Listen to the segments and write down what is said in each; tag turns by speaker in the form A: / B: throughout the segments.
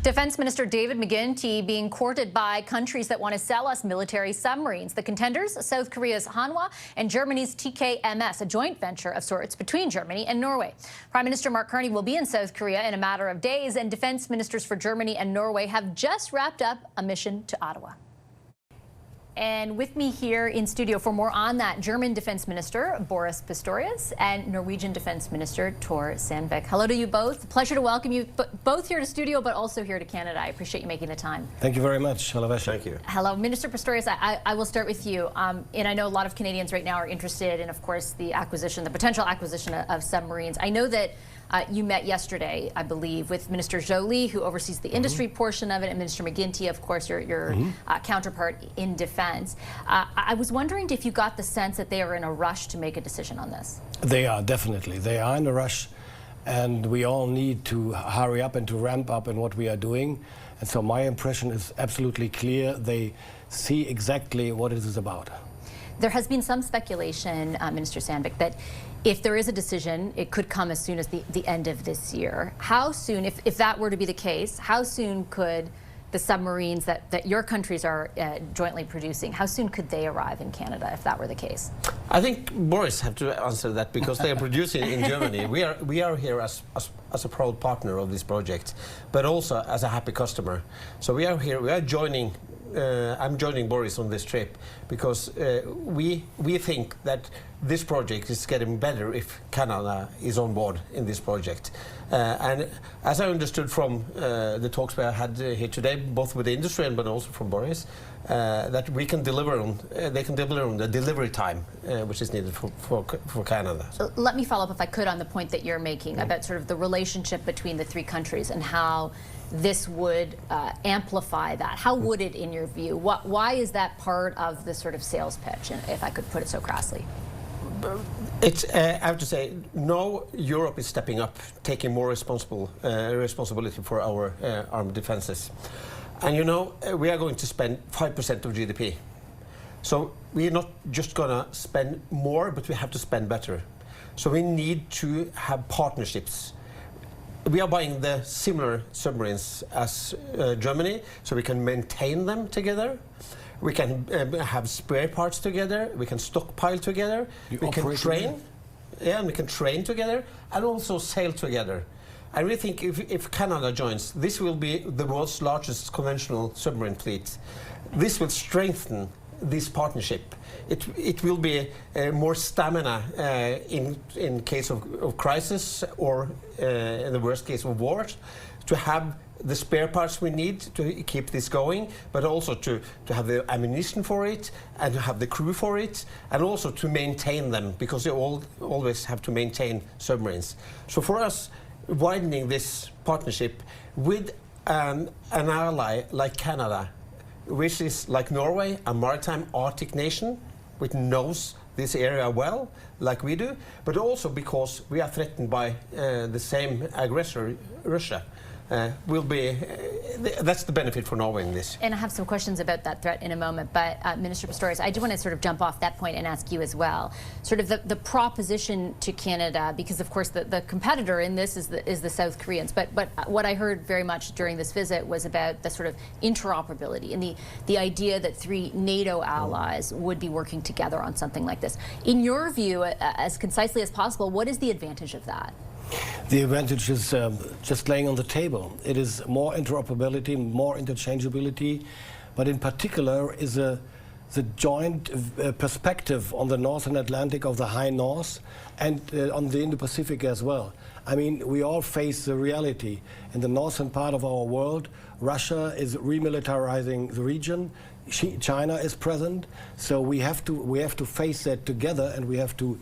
A: Defense Minister David McGuinty being courted by countries that want to sell us military submarines. The contenders, South Korea's Hanwha and Germany's TKMS, a joint venture of sorts between Germany and Norway. Prime Minister Mark Carney will be in South Korea in a matter of days, and defense ministers for Germany and Norway have just wrapped up a mission to Ottawa. And with me here in studio for more on that, German Defense Minister Boris Pistorius and Norwegian Defense Minister Tor Sandvik. Hello to you both. Pleasure to welcome you both here to studio, but also here to Canada. I appreciate you making the time.
B: Thank you very much. Hello, Vesha.
C: Thank you.
A: Hello, Minister Pistorius. I will start with you. And I know a lot of Canadians right now are interested in, of course, the potential acquisition of submarines. I know that you met yesterday, I believe, with Minister Joly, who oversees the industry portion of it, and Minister McGuinty, of course, your counterpart in defense. I was wondering if you got the sense that they are in a rush to make a decision on this.
B: They are, definitely. They are in a rush, and we all need to hurry up and to ramp up in what we are doing. And so my impression is absolutely clear. They see exactly what it is about.
A: There has been some speculation, Minister Sandvik, that if there is a decision, it could come as soon as the end of this year. How soon, if that were to be the case, how soon could the submarines that your countries are jointly producing, how soon could they arrive in Canada if that were the case?
C: I think Boris have to answer that because they are producing in Germany. We are here as a proud partner of this project, but also as a happy customer. So we are here, we are joining. I'm joining Boris on this trip because we think that this project is getting better if Canada is on board in this project. And as I understood from the talks we had here today, both with the industry but also from Boris, that we can deliver on, they can deliver on the delivery time which is needed for Canada.
A: Let me follow up, if I could, on the point that you're making about sort of the relationship between the three countries and how this would amplify that. How would it, in your view? Why is that part of the sort of sales pitch, if I could put it so crassly?
C: I have to say, no, Europe is stepping up, taking more responsibility for our armed defenses. And you know, we are going to spend 5% of GDP. So we're not just going to spend more, but we have to spend better. So we need to have partnerships. We are buying the similar submarines as Germany, so we can maintain them together. We can have spare parts together. We can stockpile together. We can train. Yeah, and we can train together and also sail together. I really think if Canada joins, this will be the world's largest conventional submarine fleet. This will strengthen this partnership. It will be more stamina in case of crisis or in the worst case of wars, to have the spare parts we need to keep this going, but also to have the ammunition for it and to have the crew for it, and also to maintain them, because they always have to maintain submarines. So for us, widening this partnership with an ally like Canada, which is like Norway, a maritime Arctic nation, which knows this area well, like we do, but also because we are threatened by the same aggressor, Russia. That's the benefit for Norway in this.
A: And I have some questions about that threat in a moment, but Minister Pistorius, I do want to sort of jump off that point and ask you as well, sort of the proposition to Canada, because of course the competitor in this is the South Koreans, but what I heard very much during this visit was about the sort of interoperability and the idea that three NATO allies would be working together on something like this. In your view, as concisely as possible, what is the advantage of that?
B: The advantage is just laying on the table. It is more interoperability, more interchangeability, but in particular is the joint perspective on the Northern Atlantic of the High North and on the Indo-Pacific as well. I mean, we all face the reality. In the northern part of our world, Russia is remilitarizing the region. China is present, so we have to face that together, and we have to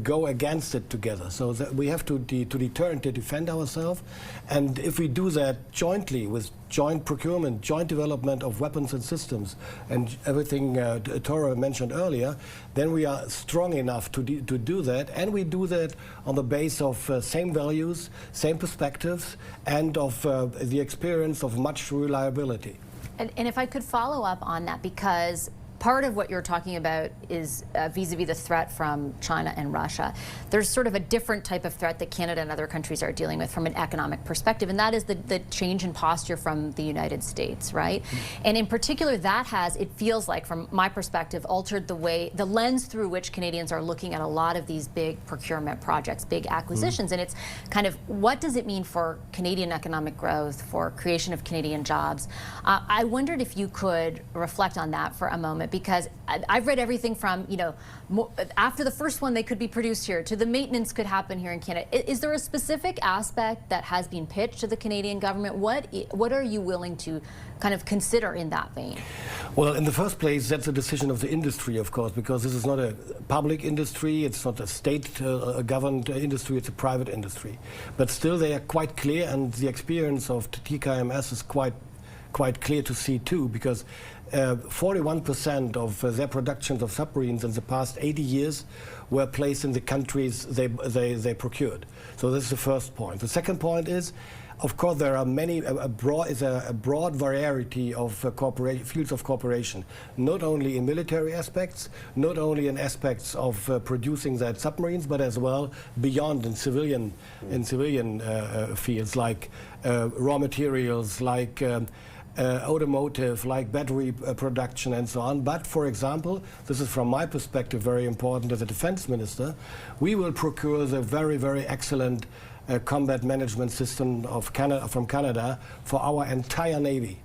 B: go against it together. So that we have to deter and to defend ourselves. And if we do that jointly with joint procurement, joint development of weapons and systems, and everything Tora mentioned earlier, then we are strong enough to do that. And we do that on the base of same values, same perspectives, and of the experience of much reliability.
A: And if I could follow up on that, because part of what you're talking about is vis-a-vis the threat from China and Russia. There's sort of a different type of threat that Canada and other countries are dealing with from an economic perspective, and that is the change in posture from the United States, right? And in particular, that has, it feels like, from my perspective, altered the lens through which Canadians are looking at a lot of these big procurement projects, big acquisitions, and it's kind of, what does it mean for Canadian economic growth, for creation of Canadian jobs? I wondered if you could reflect on that for a moment, because I've read everything from, you know, after the first one they could be produced here, to the maintenance could happen here in Canada. Is there a specific aspect that has been pitched to the Canadian government? What are you willing to kind of consider in that vein?
B: Well, in the first place, that's a decision of the industry, of course, because this is not a public industry, it's not a state-governed industry, it's a private industry. But still, they are quite clear, and the experience of TKMS is quite clear to see too, because 41% of their productions of submarines in the past 80 years were placed in the countries they procured. So this is the first point. The second point is, of course, there are a broad variety of fields of cooperation, not only in military aspects, not only in aspects of producing that submarines, but as well beyond in civilian fields, like raw materials, like automotive, like battery production and so on. But for example, this is from my perspective very important as a defense minister, we will procure the very, very excellent combat management system from Canada for our entire Navy.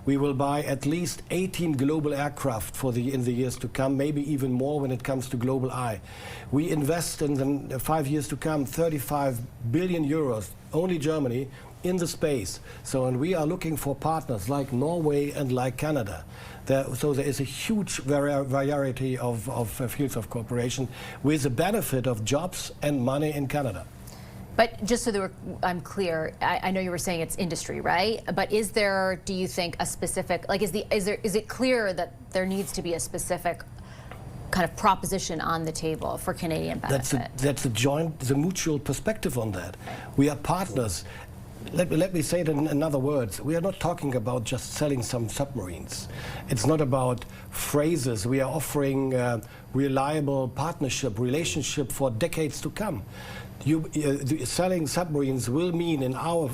B: We will buy at least 18 global aircraft in the years to come, maybe even more when it comes to Global Eye. We invest in the 5 years to come 35 billion euros, only Germany, in the space. So, and we are looking for partners like Norway and like Canada. So there is a huge variety of fields of cooperation with the benefit of jobs and money in Canada.
A: But just so that I'm clear, I know you were saying it's industry, right? But is there, do you think, a specific, like, is it clear that there needs to be a specific kind of proposition on the table for Canadian benefit?
B: That's the mutual perspective on that. We are partners. Let me say it in other words. We are not talking about just selling some submarines. It's not about phrases. We are offering reliable relationship for decades to come. Selling submarines will mean, in our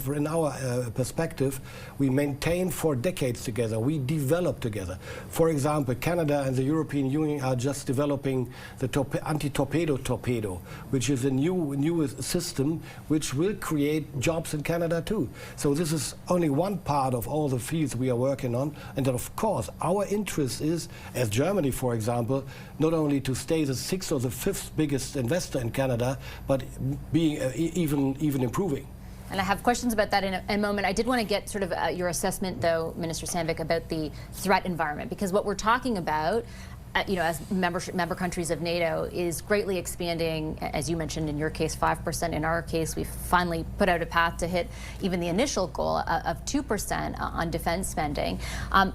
B: perspective, we maintain for decades together, we develop together. For example, Canada and the European Union are just developing the anti-torpedo torpedo, which is a new system which will create jobs in Canada too. So this is only one part of all the fields we are working on, and then of course our interest is, as Germany for example, not only to stay the 6th or the 5th biggest investor in Canada, but being even improving.
A: And I have questions about that in a moment. I did want to get sort of your assessment, though, Minister Sandvik, about the threat environment, because what we're talking about, you know, as member countries of NATO, is greatly expanding, as you mentioned, in your case, 5%. In our case, we've finally put out a path to hit even the initial goal of 2% on defense spending.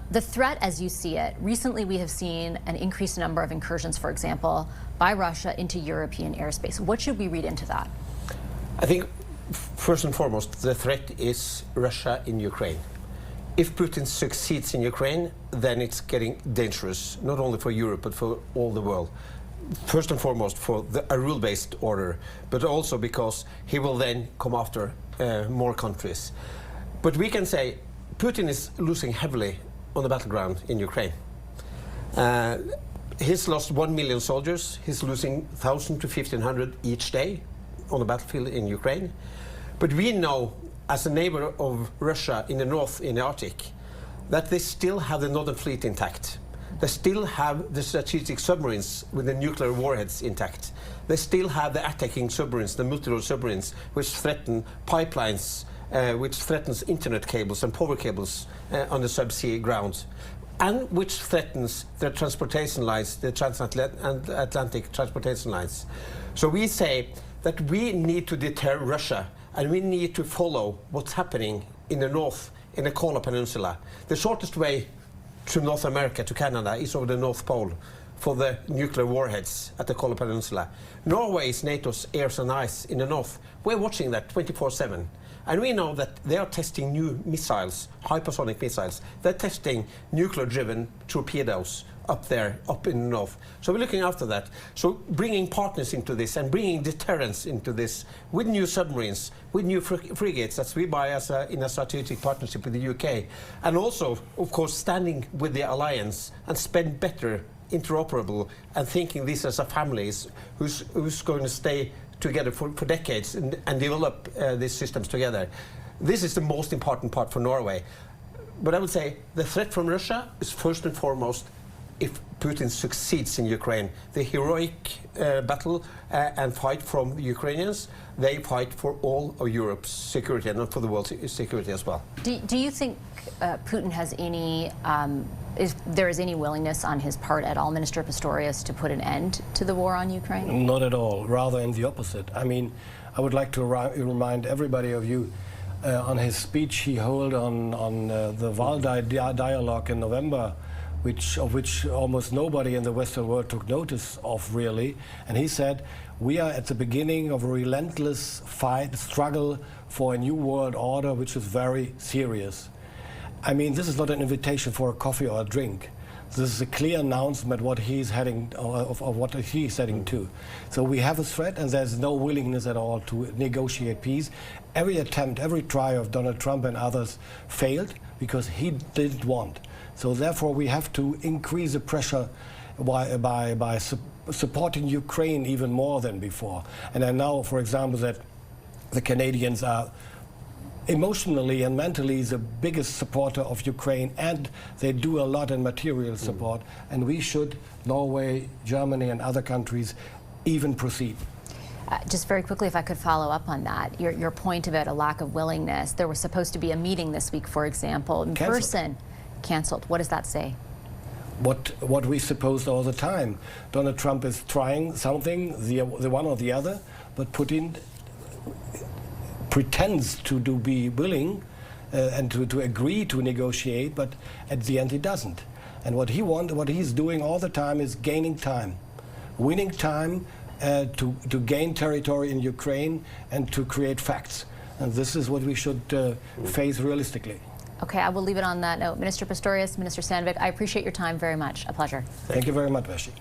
A: The threat, as you see it, recently we have seen an increased number of incursions, for example, by Russia into European airspace. What should we read into that?
C: I think, first and foremost, the threat is Russia in Ukraine. If Putin succeeds in Ukraine, then it's getting dangerous, not only for Europe, but for all the world. First and foremost, for a rule-based order, but also because he will then come after more countries. But we can say Putin is losing heavily on the battleground in Ukraine. He's lost 1 million soldiers. He's losing 1,000 to 1,500 each day on the battlefield in Ukraine. But we know, as a neighbor of Russia in the north, in the Arctic, that they still have the Northern Fleet intact. They still have the strategic submarines with the nuclear warheads intact. They still have the attacking submarines, the multi-role submarines, which threaten pipelines, which threatens internet cables and power cables on the subsea ground, and which threatens the transportation lines, the transatlantic transportation lines. So we say that we need to deter Russia, and we need to follow what's happening in the north, in the Kola Peninsula. The shortest way to North America, to Canada, is over the North Pole for the nuclear warheads at the Kola Peninsula. Norway is NATO's airs and ice in the north. We're watching that 24/7. And we know that they are testing new missiles, hypersonic missiles. They're testing nuclear-driven torpedoes up there, up in the north. So we're looking after that. So bringing partners into this and bringing deterrence into this with new submarines, with new frigates that we buy as in a strategic partnership with the UK. And also, of course, standing with the alliance and spend better, interoperable, and thinking this as a family who's going to stay together for decades and develop these systems together. This is the most important part for Norway. But I would say the threat from Russia is first and foremost if Putin succeeds in Ukraine. The heroic battle and fight from the Ukrainians, they fight for all of Europe's security and not for the world's security as well.
A: Do you think Putin has any, there is any willingness on his part at all, Minister Pistorius, to put an end to the war on Ukraine?
B: Not at all, rather in the opposite. I mean, I would like to remind everybody of you on his speech he held on the Valdai dialogue in November, of which almost nobody in the Western world took notice of, really. And he said, we are at the beginning of a relentless struggle for a new world order, which is very serious. I mean, this is not an invitation for a coffee or a drink. This is a clear announcement what he's heading, of what he's heading to. So we have a threat, and there's no willingness at all to negotiate peace. Every attempt, every try of Donald Trump and others failed because he didn't want. So therefore, we have to increase the pressure by supporting Ukraine even more than before. And I know, for example, that the Canadians are emotionally and mentally the biggest supporter of Ukraine, and they do a lot in material support, and we should, Norway, Germany and other countries, even proceed.
A: Just very quickly, if I could follow up on that, your point about a lack of willingness. There was supposed to be a meeting this week, for example, in person. Canceled. What does that say?
B: What we supposed all the time. Donald Trump is trying something, the one or the other, but Putin pretends to be willing and to agree to negotiate, but at the end he doesn't. And what he's doing all the time is gaining time, winning time to gain territory in Ukraine and to create facts. And this is what we should face realistically.
A: Okay, I will leave it on that note. Minister Pistorius, Minister Sandvik, I appreciate your time very much. A pleasure.
B: Thank you very much, Vashi.